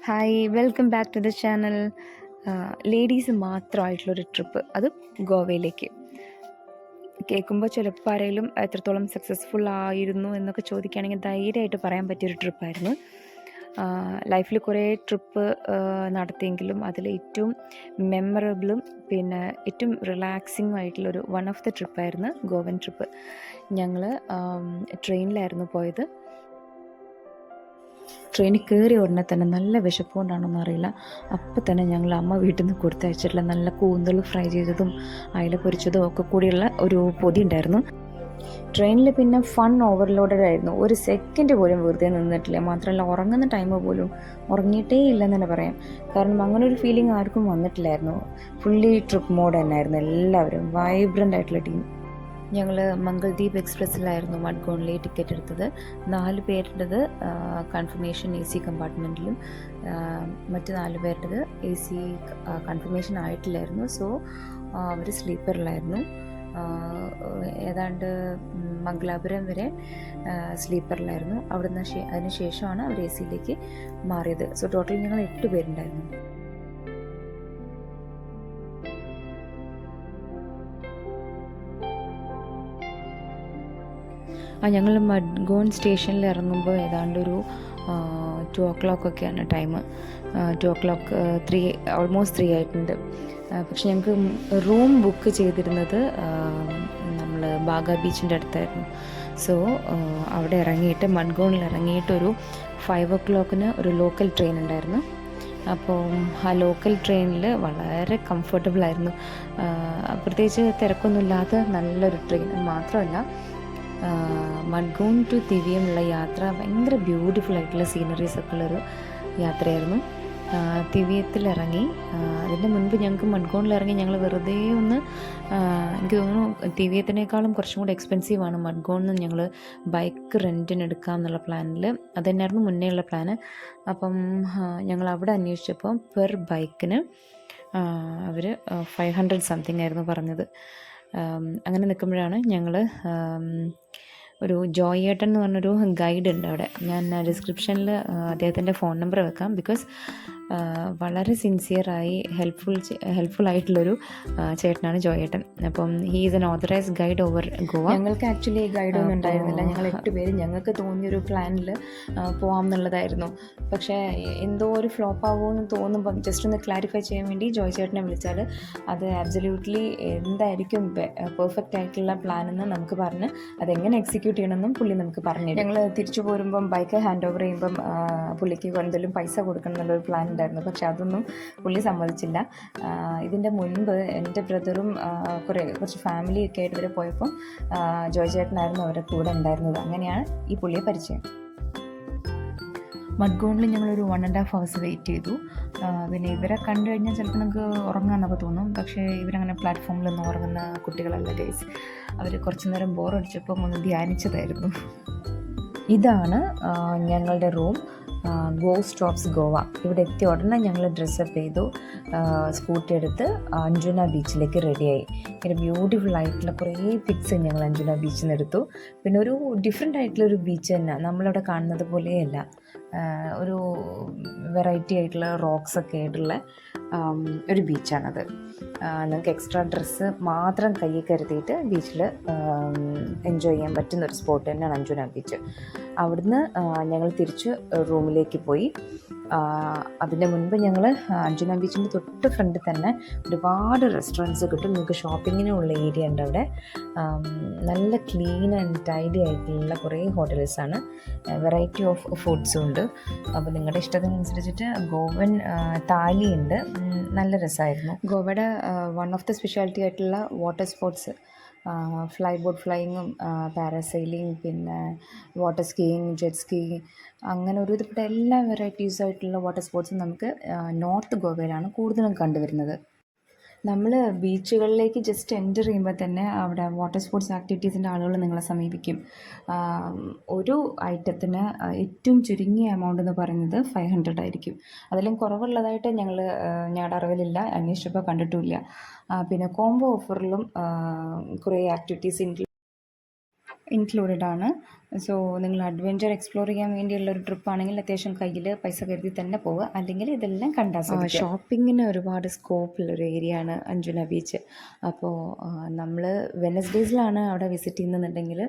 Hi, welcome back to the channel. Ladies മാത്രമായിട്ടുള്ളൊരു trip, അത് ഗോവയിലേക്ക്. കേൾക്കുമ്പോൾ ചിലപ്പോൾ ആരെങ്കിലും എത്രത്തോളം സക്സസ്ഫുൾ ആയിരുന്നു എന്നൊക്കെ ചോദിക്കുകയാണെങ്കിൽ ധൈര്യമായിട്ട് പറയാൻ പറ്റിയൊരു ട്രിപ്പായിരുന്നു. ലൈഫിൽ കുറേ ട്രിപ്പ് നടത്തിയെങ്കിലും അതിൽ ഏറ്റവും മെമ്മറബിളും പിന്നെ ഏറ്റവും റിലാക്സിങ്ങും ആയിട്ടുള്ളൊരു വൺ ഓഫ് ദ ട്രിപ്പായിരുന്നു ഗോവൻ ട്രിപ്പ്. ഞങ്ങൾ ട്രെയിനിലായിരുന്നു പോയത്. ട്രെയിനിൽ കയറി ഉടനെ തന്നെ നല്ല വിശപ്പ് കൊണ്ടാണെന്ന് അറിയില്ല, അപ്പം തന്നെ ഞങ്ങൾ അമ്മ വീട്ടിൽ നിന്ന് കൊടുത്തയച്ചിട്ടുള്ള നല്ല കൂന്തൽ ഫ്രൈ ചെയ്തതും അയല പൊരിച്ചതും ഒക്കെ കൂടിയുള്ള ഒരു പൊതി ഉണ്ടായിരുന്നു. ട്രെയിനിൽ പിന്നെ ഫൺ ഓവർലോഡഡ് ആയിരുന്നു. ഒരു സെക്കൻഡ് പോലും വെറുതെ നിന്നിട്ടില്ല. മാത്രമല്ല ഉറങ്ങുന്ന ടൈം പോലും ഉറങ്ങിയിട്ടേ ഇല്ലെന്ന് തന്നെ പറയാം. കാരണം അങ്ങനെ ഒരു ഫീലിംഗ് ആർക്കും വന്നിട്ടില്ലായിരുന്നു. ഫുള്ളി ട്രിപ്പ് മോഡ് തന്നെയായിരുന്നു. എല്ലാവരും വൈബ്രൻ്റ് ആയിട്ടുള്ള ടീം. ഞങ്ങൾ മംഗൾദ്വീപ് എക്സ്പ്രസ്സിലായിരുന്നു മഡ്ഗോണിലെ ടിക്കറ്റ് എടുത്തത്. 4 പേരുടേത് കൺഫർമേഷൻ AC കമ്പാർട്ട്മെൻറ്റിലും, മറ്റ് 4 പേരുടേത് AC കൺഫർമേഷൻ ആയിട്ടില്ലായിരുന്നു. സോ അവർ സ്ലീപ്പറിലായിരുന്നു. ഏതാണ്ട് മംഗലാപുരം വരെ സ്ലീപ്പറിലായിരുന്നു. അവിടുന്ന് അതിന് ശേഷമാണ് അവർ AC മാറിയത്. സോ ടോട്ടൽ ഞങ്ങൾ 8 പേരുണ്ടായിരുന്നു. ഞങ്ങൾ മഡ്ഗോൺ സ്റ്റേഷനിൽ ഇറങ്ങുമ്പോൾ ഏതാണ്ട് ഒരു 2 o'clock ഒക്കെയാണ് ടൈം. 2 o'clock, 3, ഓൾമോസ്റ്റ് 3 ആയിട്ടുണ്ട്. പക്ഷെ ഞങ്ങൾക്ക് റൂം ബുക്ക് ചെയ്തിരുന്നത് നമ്മൾ ബാഗ ബീച്ചിൻ്റെ അടുത്തായിരുന്നു. സോ അവിടെ ഇറങ്ങിയിട്ട് മഡ്ഗോണിൽ ഇറങ്ങിയിട്ടൊരു 5 o'clockന് ഒരു ലോക്കൽ ട്രെയിൻ ഉണ്ടായിരുന്നു. അപ്പോൾ ആ ലോക്കൽ ട്രെയിനിൽ വളരെ കംഫർട്ടബിളായിരുന്നു. പ്രത്യേകിച്ച് തിരക്കൊന്നുമില്ലാത്ത നല്ലൊരു ട്രെയിൻ. മാത്രമല്ല മഡ്ഗോൺ ടു തിവിയമുള്ള യാത്ര ഭയങ്കര ബ്യൂട്ടിഫുൾ ആയിട്ടുള്ള സീനറീസൊക്കെ ഉള്ളൊരു യാത്രയായിരുന്നു. തിവിയത്തിലിറങ്ങി. അതിൻ്റെ മുൻപ് ഞങ്ങൾക്ക് മഡ്ഗോണിലിറങ്ങി ഞങ്ങൾ വെറുതെ ഒന്ന്, എനിക്ക് തോന്നുന്നു തിവിയത്തിനേക്കാളും കുറച്ചും കൂടി എക്സ്പെൻസീവാണ് മഡ്ഗോണിൽ നിന്ന് ഞങ്ങൾ ബൈക്ക് റെൻറ്റിന് എടുക്കാം എന്നുള്ള പ്ലാനിൽ. അതുതന്നെയായിരുന്നു മുന്നേ ഉള്ള പ്ലാന്. അപ്പം ഞങ്ങൾ അവിടെ അന്വേഷിച്ചപ്പോൾ പെർ ബൈക്കിന് അവർ 500 സംതിങ് ആയിരുന്നു പറഞ്ഞത്. അങ്ങനെ നിൽക്കുമ്പോഴാണ് ഞങ്ങൾ ഒരു ജോയ് ഏട്ടൻ എന്ന് പറഞ്ഞൊരു ഗൈഡ് ഉണ്ട് അവിടെ. ഞാൻ ഡിസ്ക്രിപ്ഷനിൽ അദ്ദേഹത്തിൻ്റെ ഫോൺ നമ്പർ വെക്കാം. ബിക്കോസ് വളരെ സിൻസിയറായി ഹെൽപ്ഫുൾ ആയിട്ടുള്ളൊരു ചേട്ടനാണ് ജോയ് ഏട്ടൻ. അപ്പം he is N authorised guide over Goa. ഞങ്ങൾക്ക് ആക്ച്വലി ഗൈഡൊന്നും ഉണ്ടായിരുന്നില്ല. ഞങ്ങൾ 8 പേര് ഞങ്ങൾക്ക് തോന്നിയൊരു പ്ലാനിൽ പോകാം എന്നുള്ളതായിരുന്നു. പക്ഷേ എന്തോ ഒരു ഫ്ലോപ്പ് ആവുമെന്ന് തോന്നുമ്പം ജസ്റ്റ് ഒന്ന് ക്ലാരിഫൈ ചെയ്യാൻ വേണ്ടി ജോയ് ചേട്ടനെ വിളിച്ചാൽ അത് ആബ്സല്യൂട്ട്ലി എന്തായിരിക്കും പെർഫെക്റ്റ് ആയിട്ടുള്ള പ്ലാൻ എന്ന് നമുക്ക് പറഞ്ഞ് അതെങ്ങനെ എക്സിക്യൂട്ട് ചെയ്യണമെന്നും പുള്ളി നമുക്ക് പറഞ്ഞു. ഞങ്ങൾ തിരിച്ചു പോരുമ്പം ബൈക്ക് ഹാൻഡ് ഓവർ ചെയ്യുമ്പം പുള്ളിക്ക് എന്തെങ്കിലും പൈസ കൊടുക്കണം എന്നുള്ളൊരു പ്ലാൻ ഉണ്ടായിരുന്നു. പക്ഷെ അതൊന്നും പുള്ളി സമ്മതിച്ചില്ല. ഇതിൻ്റെ മുൻപ് എൻ്റെ ബ്രദറും കുറച്ച് ഫാമിലിയൊക്കെ ആയിട്ട് ഇവരെ പോയപ്പം ജോയ് ചേട്ടനായിരുന്നു അവരുടെ കൂടെ ഉണ്ടായിരുന്നത്. അങ്ങനെയാണ് ഈ പുള്ളിയെ പരിചയം. മഡ്ഗോണിൽ ഞങ്ങളൊരു 1.5 hours വെയിറ്റ് ചെയ്തു. പിന്നെ ഇവരെ കണ്ടു കഴിഞ്ഞാൽ ചിലപ്പോൾ നമുക്ക് ഉറങ്ങാമെന്നൊക്കെ തോന്നും. പക്ഷേ ഇവരങ്ങനെ പ്ലാറ്റ്ഫോമിലൊന്നും ഉറങ്ങുന്ന കുട്ടികളല്ല ഗൈസ്. അവർ കുറച്ച് നേരം ബോറടിച്ചപ്പം ഒന്ന് ധ്യാനിച്ചതായിരുന്നു. ഇതാണ് ഞങ്ങളുടെ റൂം. Go stops Goa. ഇവിടെ എത്തിയ ഉടനെ ഞങ്ങൾ ഡ്രസ്സപ്പ് ചെയ്തു, സ്കൂട്ടി എടുത്ത് അഞ്ജുന ബീച്ചിലേക്ക് റെഡിയായി. ഇങ്ങനെ ബ്യൂട്ടിഫുൾ ആയിട്ടുള്ള കുറേ പിക്സ് ഞങ്ങൾ അഞ്ജുന ബീച്ചിൽ നിന്ന് എടുത്തു. പിന്നെ ഒരു ഡിഫറെൻ്റ് ആയിട്ടുള്ളൊരു ബീച്ച് തന്നെ, നമ്മളവിടെ കാണുന്നത് പോലെയല്ല. ഒരു വെറൈറ്റി ആയിട്ടുള്ള റോക്സൊക്കെ ആയിട്ടുള്ള ഒരു ബീച്ചാണത്. നമുക്ക് എക്സ്ട്രാ ഡ്രസ്സ് മാത്രം കയ്യിൽ കരുതിയിട്ട് ബീച്ചിൽ എൻജോയ് ചെയ്യാൻ പറ്റുന്നൊരു സ്പോട്ട് തന്നെയാണ് അഞ്ജുന ബീച്ച്. അവിടുന്ന് ഞങ്ങൾ തിരിച്ച് റൂമിലേക്ക് പോയി. അതിൻ്റെ മുൻപ് ഞങ്ങൾ അഞ്ജുന ബീച്ചിൻ്റെ തൊട്ട് ഫ്രണ്ടിൽ തന്നെ ഒരുപാട് റെസ്റ്റോറൻറ്റ്സ് കിട്ടും. നിങ്ങൾക്ക് ഷോപ്പിങ്ങിനുള്ള ഏരിയ ഉണ്ട് അവിടെ. നല്ല ക്ലീൻ ആൻഡ് ടൈഡി ആയിട്ടുള്ള കുറേ ഹോട്ടൽസാണ്. വെറൈറ്റി ഓഫ് ഫുഡ്സും ഉണ്ട്. അപ്പോൾ നിങ്ങളുടെ ഇഷ്ടത്തിനനുസരിച്ചിട്ട് ഗോവൻ താലി ഉണ്ട്. നല്ല രസമായിരുന്നു. ഗോവയുടെ വൺ ഓഫ് ദ സ്പെഷ്യാലിറ്റി ആയിട്ടുള്ള വാട്ടർ സ്പോർട്സ്, ഫ്ലൈ ബോട്ട് ഫ്ലൈയിങ്ങും പാരാസൈലിംഗ്, പിന്നെ വാട്ടർ സ്കീയിങ്, ജെറ്റ് സ്കീയിങ്, അങ്ങനെ ഒരുവിധപ്പെട്ട എല്ലാ വെറൈറ്റീസായിട്ടുള്ള വാട്ടർ സ്പോർട്സും നമുക്ക് നോർത്ത് ഗോവയിലാണ് കൂടുതലും കണ്ടുവരുന്നത്. നമ്മൾ ബീച്ചുകളിലേക്ക് ജസ്റ്റ് എൻ്റർ ചെയ്യുമ്പോൾ തന്നെ അവിടെ വാട്ടർ സ്പോർട്സ് ആക്ടിവിറ്റീസിൻ്റെ ആളുകൾ നിങ്ങളെ സമീപിക്കും. ഒരു ഐറ്റത്തിന് ഏറ്റവും ചുരുങ്ങിയ എമൗണ്ട് എന്ന് പറയുന്നത് 500 ആയിരിക്കും. അതിലും കുറവുള്ളതായിട്ട് ഞങ്ങളുടെ അറിവിലില്ല, അന്വേഷിച്ചപ്പോൾ കണ്ടിട്ടുമില്ല. പിന്നെ കോംബോ ഓഫറിലും കുറേ ആക്ടിവിറ്റീസ് ഇൻക്ലൂഡഡ് ആണ്. സോ നിങ്ങൾ അഡ്വഞ്ചർ എക്സ്പ്ലോർ ചെയ്യാൻ വേണ്ടിയുള്ള ഒരു ട്രിപ്പാണെങ്കിൽ അത്യാവശ്യം കയ്യിൽ പൈസ കരുതി തന്നെ പോവുക, അല്ലെങ്കിൽ ഇതെല്ലാം കണ്ടാൽ ഷോപ്പിങ്ങിന് ഒരുപാട് സ്കോപ്പുള്ളൊരു ഏരിയ ആണ് അഞ്ജുന ബീച്ച്. അപ്പോൾ നമ്മൾ വെനസ്ഡേയ്സിലാണ് അവിടെ വിസിറ്റ് ചെയ്യുന്നുണ്ടെങ്കിൽ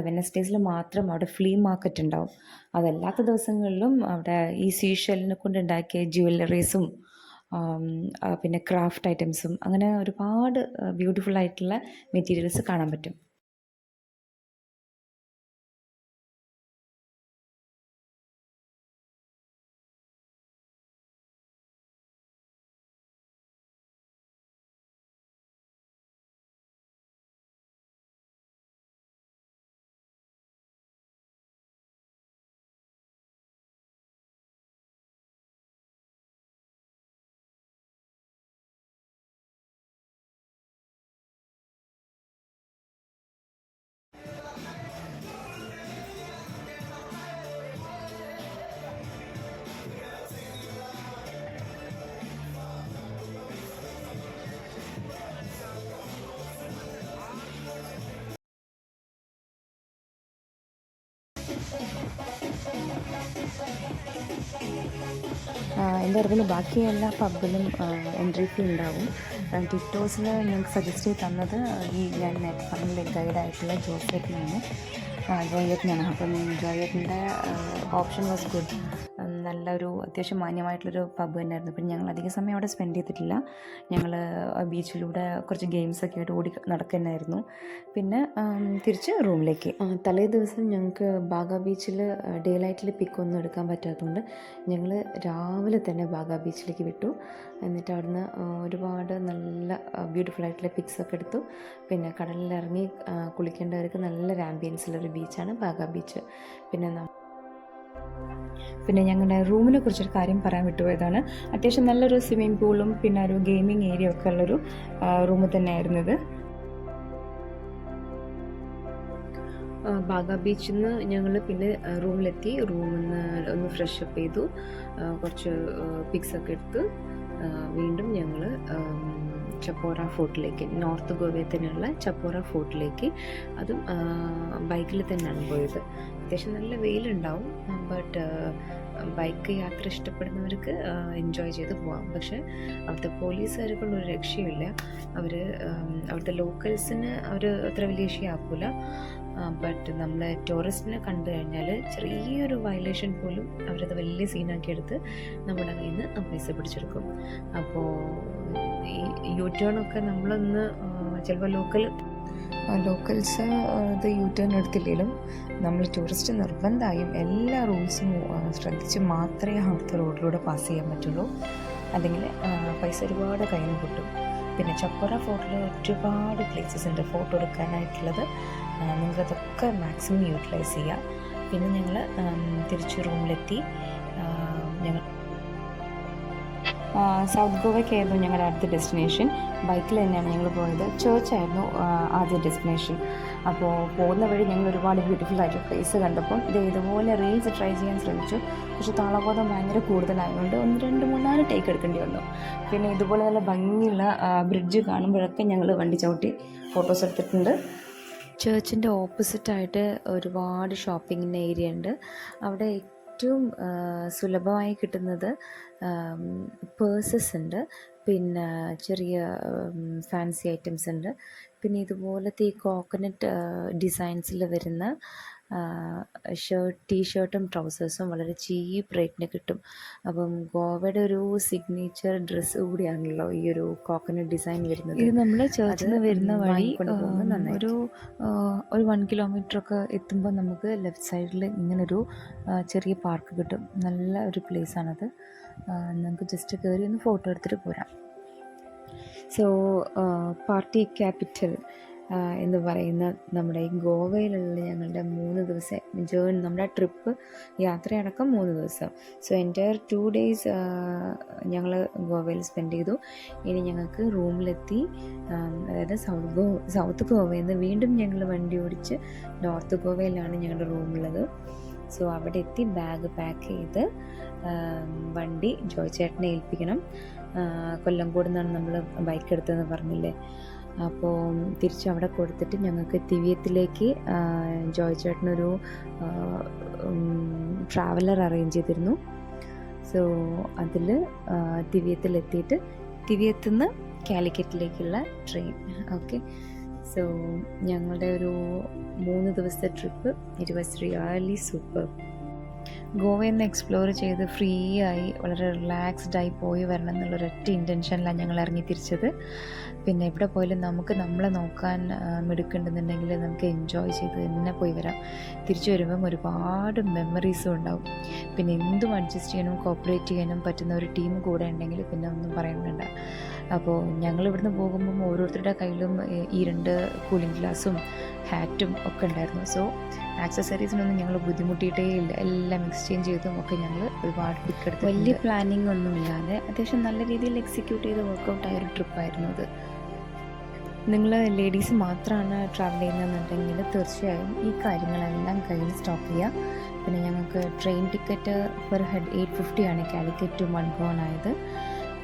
വെനസ്ഡേയ്സിൽ മാത്രം അവിടെ ഫ്ലീ മാർക്കറ്റ് ഉണ്ടാവും. അതല്ലാത്ത ദിവസങ്ങളിലും അവിടെ ഈ സീഷെല്ലിനെ കൊണ്ടുണ്ടാക്കിയ ജ്വല്ലറീസും പിന്നെ ക്രാഫ്റ്റ് ഐറ്റംസും അങ്ങനെ ഒരുപാട് ബ്യൂട്ടിഫുൾ ആയിട്ടുള്ള മെറ്റീരിയൽസ് കാണാൻ പറ്റും. എൻ്റെ അറിവിൽ ബാക്കി എല്ലാ പബ്ബിലും എൻട്രി ഫീ ഉണ്ടാവും. ടിക്ടോസിൽ ഞങ്ങൾക്ക് സജസ്റ്റ് ചെയ്ത് തന്നത് ഈ ഞാൻ നേരത്തെ പറഞ്ഞ ഗൈഡായിട്ടുള്ള ജോസേട്ടനാണ്. അപ്പം ജോയേട്ടൻ്റെ ഓപ്ഷൻ വാസ് ഗുഡ്. നല്ലൊരു അത്യാവശ്യം മാന്യമായിട്ടുള്ളൊരു പബ്ബ് തന്നെയായിരുന്നു. പിന്നെ ഞങ്ങൾ അധിക സമയം അവിടെ സ്പെൻഡ് ചെയ്തിട്ടില്ല. ഞങ്ങൾ ബീച്ചിലൂടെ കുറച്ച് ഗെയിംസൊക്കെ ആയിട്ട് ഓടി നടക്കുന്നതായിരുന്നു. പിന്നെ തിരിച്ച് റൂമിലേക്ക്. തലേ ദിവസം ഞങ്ങൾക്ക് ബാഗ ബീച്ചിൽ ഡേ ലൈറ്റിൽ പിക്കൊന്നും എടുക്കാൻ പറ്റാത്തതുകൊണ്ട് ഞങ്ങൾ രാവിലെ തന്നെ ബാഗ ബീച്ചിലേക്ക് വിട്ടു. എന്നിട്ട് അവിടുന്ന് ഒരുപാട് നല്ല ബ്യൂട്ടിഫുൾ ആയിട്ടുള്ള പിക്സൊക്കെ എടുത്തു. പിന്നെ കടലിലിറങ്ങി കുളിക്കേണ്ടവർക്ക് നല്ലൊരു ആംബിയൻസിലൊരു ബീച്ചാണ് ബാഗ ബീച്ച്. പിന്നെ ഞങ്ങളുടെ റൂമിനെ കുറിച്ചൊരു കാര്യം പറയാൻ വിട്ടുപോയതാണ്. അത്യാവശ്യം നല്ലൊരു സ്വിമ്മിംഗ് പൂളും പിന്നെ ഒരു ഗെയിമിംഗ് ഏരിയ ഒക്കെ ഉള്ളൊരു റൂം തന്നെയായിരുന്നു ഇത്. ബാഗ ബീച്ചിൽ നിന്ന് ഞങ്ങൾ പിന്നെ റൂമിലെത്തി. റൂമിൽ നിന്ന് ഒന്ന് ഫ്രഷപ്പ് ചെയ്തു, കുറച്ച് പിക്സൊക്കെ എടുത്ത് വീണ്ടും ഞങ്ങൾ ചപ്പോറ ഫോർട്ടിലേക്ക്, നോർത്ത് ഗോവയിൽ തന്നെയുള്ള ചപ്പോറ ഫോർട്ടിലേക്ക്, അതും ബൈക്കിൽ തന്നെയാണ് പോയത്. അത്യാവശ്യം നല്ല വെയിലുണ്ടാവും, ബട്ട് ബൈക്ക് യാത്ര ഇഷ്ടപ്പെടുന്നവർക്ക് എൻജോയ് ചെയ്ത് പോകാം. പക്ഷേ അവിടുത്തെ പോലീസുകാർക്കുള്ളൊരു രക്ഷയില്ല. അവിടുത്തെ ലോക്കൽസിന് അവർ അത്ര വലിയ ഇഷ്യമാക്കൂല. ബട്ട് നമ്മളെ ടൂറിസ്റ്റിനെ കണ്ടു കഴിഞ്ഞാൽ ചെറിയൊരു വയലേഷൻ പോലും അവരത് വലിയ സീനാക്കി എടുത്ത് നമ്മുടെ കയ്യിൽ നിന്ന് പൈസ പിടിച്ചെടുക്കും. അപ്പോൾ ഈ യു ടേണൊക്കെ നമ്മളൊന്ന് ചിലപ്പോൾ ലോക്കൽസ് ഇത് യു ടേൺ എടുത്തില്ലെങ്കിലും നമ്മൾ ടൂറിസ്റ്റ് നിർബന്ധമായും എല്ലാ റൂൾസും ശ്രദ്ധിച്ച് മാത്രമേ അവിടുത്തെ റോഡിലൂടെ പാസ് ചെയ്യാൻ പറ്റുള്ളൂ. അല്ലെങ്കിൽ പൈസ ഒരുപാട് കയ്യിൽ നിന്ന് കിട്ടും. പിന്നെ ചപ്പോറ ഫോർട്ടിൽ ഒരുപാട് പ്ലേസസ് ഉണ്ട് ഫോട്ടോ എടുക്കാനായിട്ടുള്ളത്. നിങ്ങൾക്കതൊക്കെ മാക്സിമം യൂട്ടിലൈസ് ചെയ്യാം. പിന്നെ ഞങ്ങൾ തിരിച്ച് റൂമിലെത്തി. ഞങ്ങൾ സൗത്ത് ഗോവയ്ക്കായിരുന്നു ഞങ്ങളുടെ അടുത്ത ഡെസ്റ്റിനേഷൻ. ബൈക്കിൽ തന്നെയാണ് ഞങ്ങൾ പോയത്. ചേർച്ചായിരുന്നു ആദ്യ ഡെസ്റ്റിനേഷൻ. അപ്പോൾ പോകുന്ന വഴി ഞങ്ങൾ ഒരുപാട് ബ്യൂട്ടിഫുൾ ആയിട്ടുള്ള പ്ലേസ് കണ്ടപ്പോൾ ഇതുപോലെ റീൽസ് ട്രൈ ചെയ്യാൻ ശ്രമിച്ചു. പക്ഷേ താളബോധം ഭയങ്കര കൂടുതലായതുകൊണ്ട് 1, 2, 3, 4 ടേക്ക് എടുക്കേണ്ടി വന്നു. പിന്നെ ഇതുപോലെ നല്ല ഭംഗിയുള്ള ബ്രിഡ്ജ് കാണുമ്പോഴൊക്കെ ഞങ്ങൾ വണ്ടി ചവിട്ടി ഫോട്ടോസ് എടുത്തിട്ടുണ്ട്. ചേർച്ചിൻ്റെ ഓപ്പോസിറ്റായിട്ട് ഒരുപാട് ഷോപ്പിങ്ങിൻ്റെ ഏരിയ ഉണ്ട്. അവിടെ ഏറ്റവും സുലഭമായി കിട്ടുന്നത് പേഴ്സസ് ഉണ്ട്, പിന്നെ ചെറിയ ഫാൻസി ഐറ്റംസ് ഉണ്ട്. പിന്നെ ഇതുപോലത്തെ ഈ കോക്കനട്ട് ഡിസൈൻസിൽ വരുന്ന ടീഷർട്ടും ട്രൗസേഴ്സും വളരെ ചീപ്പ് റേറ്റിന് കിട്ടും. അപ്പം ഗോവയുടെ ഒരു സിഗ്നേച്ചർ ഡ്രസ്സ് കൂടിയാണല്ലോ ഈ ഒരു കോക്കനട്ട് ഡിസൈൻ വരുന്നത്. ഇത് നമ്മൾ ചേർച്ചിൽ നിന്ന് വരുന്ന വഴി ഒരു 1 കിലോമീറ്ററൊക്കെ എത്തുമ്പോൾ നമുക്ക് ലെഫ്റ്റ് സൈഡിൽ ഇങ്ങനൊരു ചെറിയ പാർക്ക് കിട്ടും. നല്ല ഒരു പ്ലേസാണത്. നമുക്ക് ജസ്റ്റ് കയറി ഒന്ന് ഫോട്ടോ എടുത്തിട്ട് പോരാം. സോ പാർട്ടി ക്യാപിറ്റൽ എന്ന് പറയുന്ന നമ്മുടെ ഈ ഗോവയിലുള്ള ഞങ്ങളുടെ 3 ദിവസം ജേർണി, നമ്മുടെ ട്രിപ്പ് യാത്രയടക്കം 3 ദിവസം. സോ എൻ്റയർ 2 days ഞങ്ങൾ ഗോവയിൽ സ്പെൻഡ് ചെയ്തു. ഇനി ഞങ്ങൾക്ക് റൂമിലെത്തി. അതായത് സൗത്ത് ഗോവയിൽ നിന്ന് വീണ്ടും ഞങ്ങൾ വണ്ടി ഓടിച്ച് നോർത്ത് ഗോവയിലാണ് ഞങ്ങളുടെ റൂമുള്ളത്. സോ അവിടെ എത്തി ബാഗ് പാക്ക് ചെയ്ത് വണ്ടി ജോയ് ചേട്ടനെ ഏൽപ്പിക്കണം. കൊല്ലംകോട് നിന്നാണ് നമ്മൾ ബൈക്ക് എടുത്തതെന്ന് പറഞ്ഞില്ലേ. അപ്പോൾ തിരിച്ച് അവിടെ കൊടുത്തിട്ട് ഞങ്ങൾക്ക് തിവിയത്തിലേക്ക് ജോയ് ചേട്ടനൊരു ട്രാവലർ അറേഞ്ച് ചെയ്തിരുന്നു. സോ അതിൽ തിവിയത്തിലെത്തിയിട്ട് തിവിയത്തു നിന്ന് കാലിക്കറ്റിലേക്കുള്ള ട്രെയിൻ. ഓക്കെ, സോ ഞങ്ങളുടെ ഒരു 3 ദിവസത്തെ trip it was really super. ഗോവയിൽ നിന്ന് എക്സ്പ്ലോർ ചെയ്ത് ഫ്രീ ആയി വളരെ റിലാക്സ്ഡായി പോയി വരണം എന്നുള്ളൊരൊറ്റ ഇൻറ്റൻഷനിലാണ് ഞങ്ങൾ ഇറങ്ങി തിരിച്ചത്. പിന്നെ എവിടെ പോയാലും നമുക്ക് നമ്മളെ നോക്കാൻ മിടുക്കുന്നുണ്ടെന്നുണ്ടെങ്കിൽ നമുക്ക് എൻജോയ് ചെയ്ത് തന്നെ പോയി വരാം. തിരിച്ചു വരുമ്പം ഒരുപാട് മെമ്മറീസും ഉണ്ടാവും. പിന്നെ എന്തും അഡ്ജസ്റ്റ് ചെയ്യാനും കോപ്പറേറ്റ് ചെയ്യാനും പറ്റുന്ന ഒരു ടീം കൂടെ ഉണ്ടെങ്കിൽ പിന്നെ ഒന്നും പറയാൻ വേണ്ട. അപ്പോൾ ഞങ്ങൾ ഇവിടുന്ന് പോകുമ്പം ഓരോരുത്തരുടെ കയ്യിലും ഈ 2 കൂളിംഗ് ഗ്ലാസും ഹാറ്റും ഒക്കെ ഉണ്ടായിരുന്നു. സോ ആക്സസറീസിനൊന്നും ഞങ്ങൾ ബുദ്ധിമുട്ടിയിട്ടേ ഇല്ല. എല്ലാം എക്സ്ചേഞ്ച് ചെയ്തും ഒക്കെ ഞങ്ങൾ ഒരുപാട് പിക്ക് എടുത്ത് വലിയ പ്ലാനിങ് ഒന്നും ഇല്ലാതെ അത്യാവശ്യം നല്ല രീതിയിൽ എക്സിക്യൂട്ട് ചെയ്ത് വർക്കൗട്ടായ ഒരു ട്രിപ്പായിരുന്നു ഇത്. നിങ്ങൾ ലേഡീസ് മാത്രമാണ് ട്രാവൽ ചെയ്യുന്നതെന്നുണ്ടെങ്കിൽ തീർച്ചയായും ഈ കാര്യങ്ങളെല്ലാം കയ്യിൽ സ്റ്റോക്ക് ചെയ്യുക. പിന്നെ ഞങ്ങൾക്ക് ട്രെയിൻ ടിക്കറ്റ് പെർ ഹെഡ് 850 ആണ് കാലിക്കറ്റ് ടു മഡ്ഗോൺ ആയത്.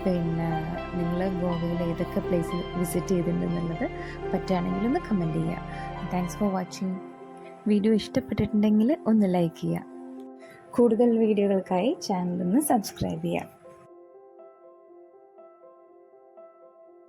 പിന്നെ നിങ്ങൾ ഗോവയിൽ ഏതൊക്കെ പ്ലേസ് വിസിറ്റ് ചെയ്തിട്ടുണ്ടെന്നുള്ളത് പറ്റുകയാണെങ്കിൽ ഒന്ന് കമൻറ്റ് ചെയ്യുക. Thanks for watching. വീഡിയോ ഇഷ്ടപ്പെട്ടിട്ടുണ്ടെങ്കിൽ ഒന്ന് ലൈക്ക് ചെയ്യുക. കൂടുതൽ വീഡിയോകൾക്കായി ചാനൽ ഒന്ന് സബ്സ്ക്രൈബ് ചെയ്യുക.